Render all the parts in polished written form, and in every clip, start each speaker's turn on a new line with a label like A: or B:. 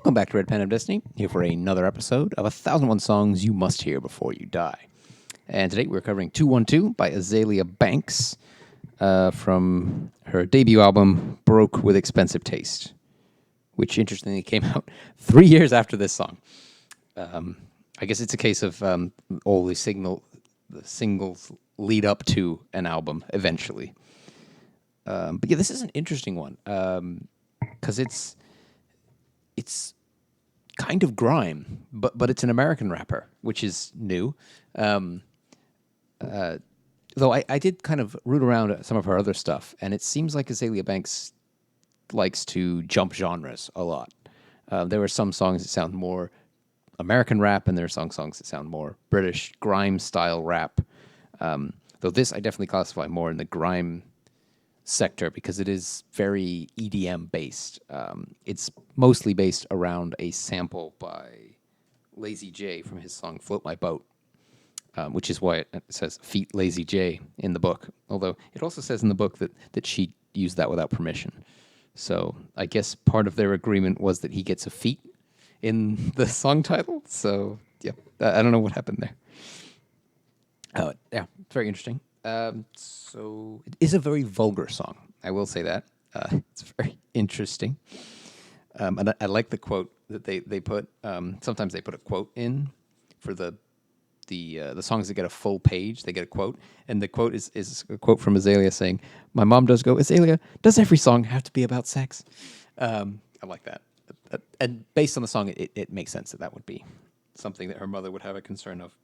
A: Welcome back to Red Pen of Destiny, here for another episode of 1001 Songs You Must Hear Before You Die. And today we're covering 212 by Azealia Banks from her debut album, Broke with Expensive Taste, which interestingly came out 3 years after this song. I guess it's a case of all the singles lead up to an album eventually. But yeah, this is an interesting one because it's kind of grime, but it's an American rapper, which is new. Though I did kind of root around at some of her other stuff, and it seems like Azealia Banks likes to jump genres a lot. There are some songs that sound more American rap, and there are some songs that sound more British grime style rap. Though this I definitely classify more in the grime sector because it is very EDM based. It's mostly based around a sample by Lazy J from his song Float My Boat, which is why it says Feat Lazy J in the book. Although it also says in the book that she used that without permission. So I guess part of their agreement was that he gets a feat in the song title. So yeah, I don't know what happened there. Yeah, it's very interesting. So it is a very vulgar song. I will say that. It's very interesting. And I like the quote that they put. Sometimes they put a quote in for the songs that get a full page. They get a quote, and the quote is a quote from Azealia saying, "My mom does go, Azealia, does every song have to be about sex?" I like that. And based on the song, it makes sense that would be something that her mother would have a concern of.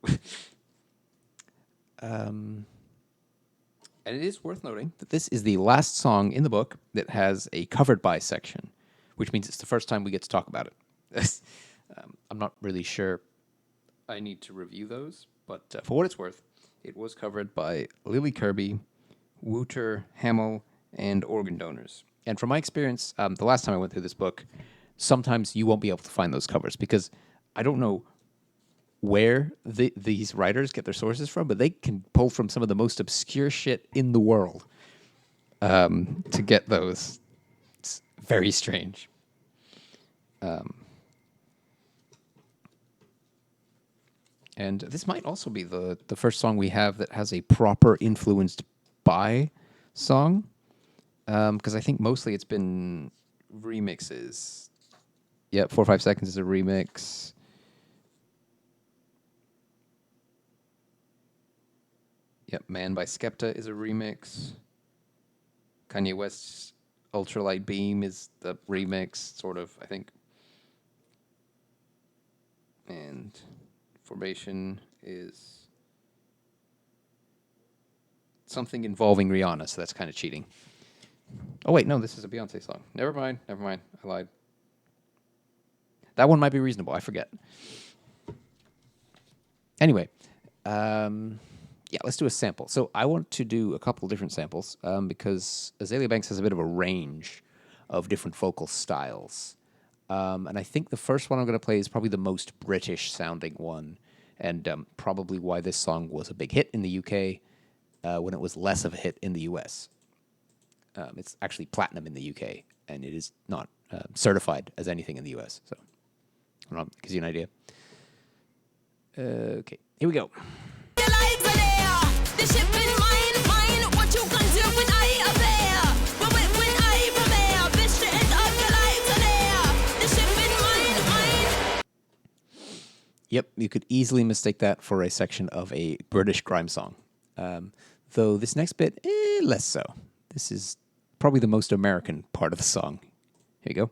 A: And it is worth noting that this is the last song in the book that has a covered by section, which means it's the first time we get to talk about it. I'm not really sure I need to review those, but for what it's worth, it was covered by Lily Kirby, Wouter Hamel, and Organ Donors. And from my experience, the last time I went through this book, sometimes you won't be able to find those covers because I don't know where these writers get their sources from, but they can pull from some of the most obscure shit in the world to get those. It's very strange. And this might also be the first song we have that has a proper influenced by song, because I think mostly it's been remixes. Yeah, 4 or 5 Seconds is a remix. Yep, Man by Skepta is a remix. Kanye West's Ultralight Beam is the remix, sort of, I think. And Formation is something involving Rihanna, so that's kind of cheating. Oh, wait, no, this is a Beyonce song. Never mind, I lied. That one might be reasonable, I forget. Anyway, yeah, let's do a sample. So I want to do a couple different samples because Azealia Banks has a bit of a range of different vocal styles. And I think the first one I'm going to play is probably the most British-sounding one, and probably why this song was a big hit in the UK when it was less of a hit in the US. It's actually platinum in the UK, and it is not certified as anything in the US. So, I don't know, gives you an idea. Okay, here we go. Yep, you could easily mistake that for a section of a British grime song. Though this next bit, less so. This is probably the most American part of the song. Here you go.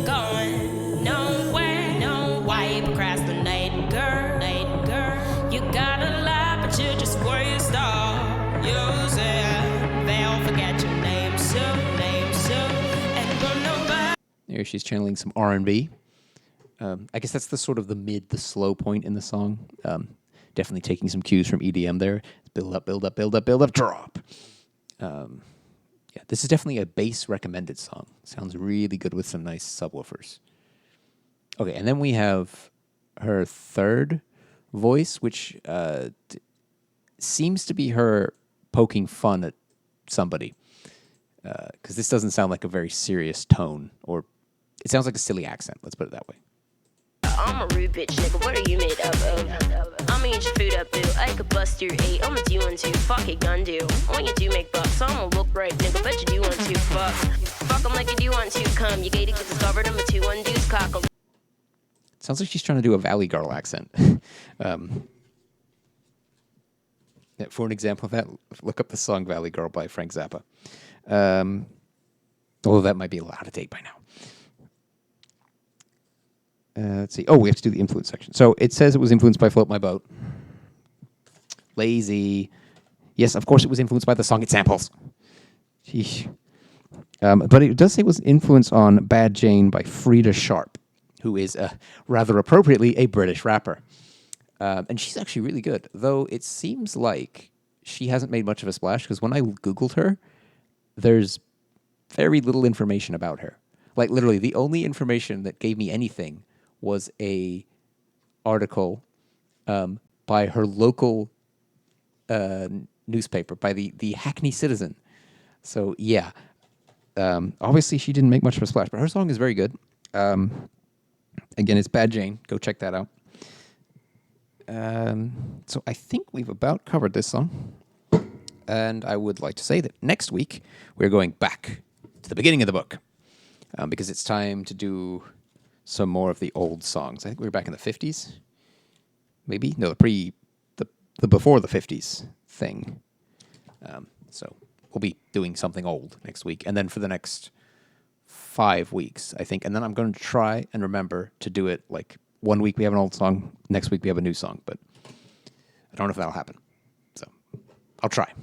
A: Going nowhere, no why procrastinate, girl. You gotta lie, but you just waste all. Use it, they'll forget your name soon, and go nowhere. There she's channeling some R&B. I guess that's the sort of the slow point in the song. Definitely taking some cues from EDM there. Build up, drop. Yeah, this is definitely a bass recommended song. Sounds really good with some nice subwoofers. Okay, and then we have her third voice, which seems to be her poking fun at somebody. Because this doesn't sound like a very serious tone, or It sounds like a silly accent. Let's put it that way.
B: I'm a rude bitch, nigga. What are you made up of? I'ma eat your food up, boo. I could bust your eight. I'ma do one too. Fuck it, gun do. When you do make bucks, I'ma look right, nigga. Bet you do want to. Fuck 'em like you do want to. Come, you gated, get discovered. I'm a 2-1 deuce cockle.
A: Sounds like she's trying to do a Valley Girl accent. For an example of that, look up the song Valley Girl by Frank Zappa. Although that might be a little out of date by now. Let's see. Oh, we have to do the influence section. So it says it was influenced by Float My Boat. Lazy. Yes, of course it was influenced by the song it samples. Sheesh. But it does say it was influenced on Bad Jane by Frida Sharp, who is, rather appropriately, a British rapper. And she's actually really good, though it seems like she hasn't made much of a splash, because when I Googled her, there's very little information about her. Like, literally, the only information that gave me anything was a article by her local newspaper, by the Hackney Citizen. So, yeah. Obviously, she didn't make much of a splash, but her song is very good. Again, it's Bad Jane. Go check that out. So I think we've about covered this song. And I would like to say that next week, we're going back to the beginning of the book. Because it's time to do some more of the old songs. I think we were back in the 50s. Maybe? No, the before the 50s thing. So we'll be doing something old next week. And then for the next 5 weeks, I think. And then I'm going to try and remember to do it like 1 week we have an old song, next week we have a new song. But I don't know if that'll happen. So I'll try.